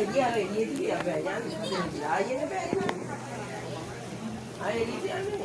dia lah ni dia apa yang sudah aja ni apa air dia ni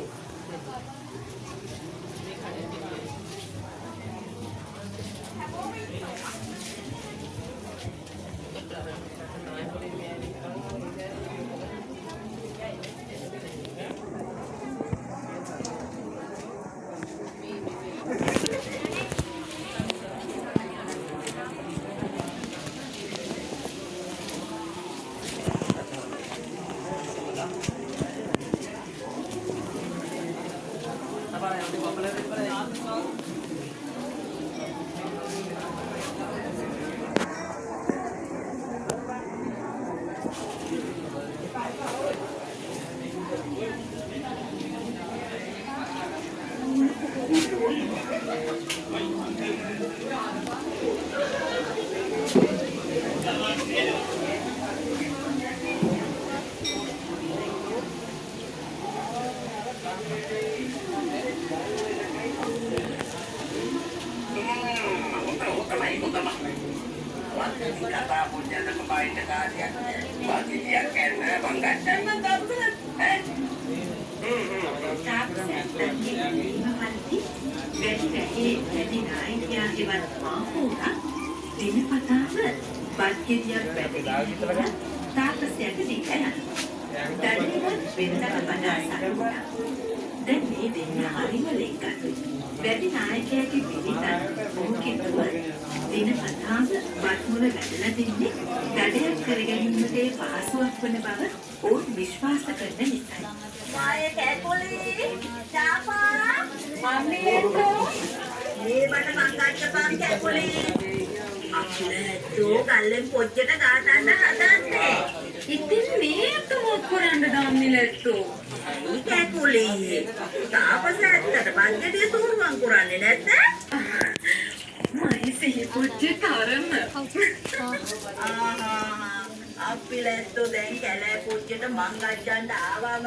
kata punya nak main dengan dia, bagi dia kena bangga dengan kamu kan? Jadi naik yang hebat mampu tak? Ini pertama, bagi dia berdekat, tak tersiap dikan. Dari pun benda kepada saya. Dan ini dia hari mereka. Jadi naik yang diberikan mungkin tuan. Ini pertama, batmula gadala dinne gadaya කරගැනීමේ පහසුවක් වන බව ඔවුන් විශ්වාස කරන නිසායි. මායේ කැපොලි චාපා මම්මි මේ මට මංගච්ඡපන් කැපොලි අක්ලෝ ගල්ලෙන් පොච්චට දාන්න හදන්නේ. ඉතින් මේක මොකක් කරන්නද ගම්මිලට්ටෝ? මේ කැපොලි තාපසැත්තට බංගෙඩිය තුරුවන් කරන්නේ නැද්ද? මයිසෙහි පොච්චේ තරම. අපිලැත්තෝ දැන් කැලෑ පොච්චට මංගච්ඡන්න ආවම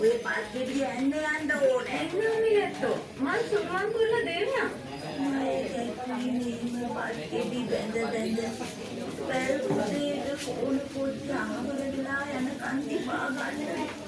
ඔය පත්ගෙඩිය ඇන්න යන්න ඕනේ. ගම්මිලට්ටෝ මං සුරුවන් කරලා දෙන්නම්. පත්ගෙඩි බැඳ වැල්පොතේට ෆෝන් පොච්ච ආවරලා යන කන්ති පාගන්න.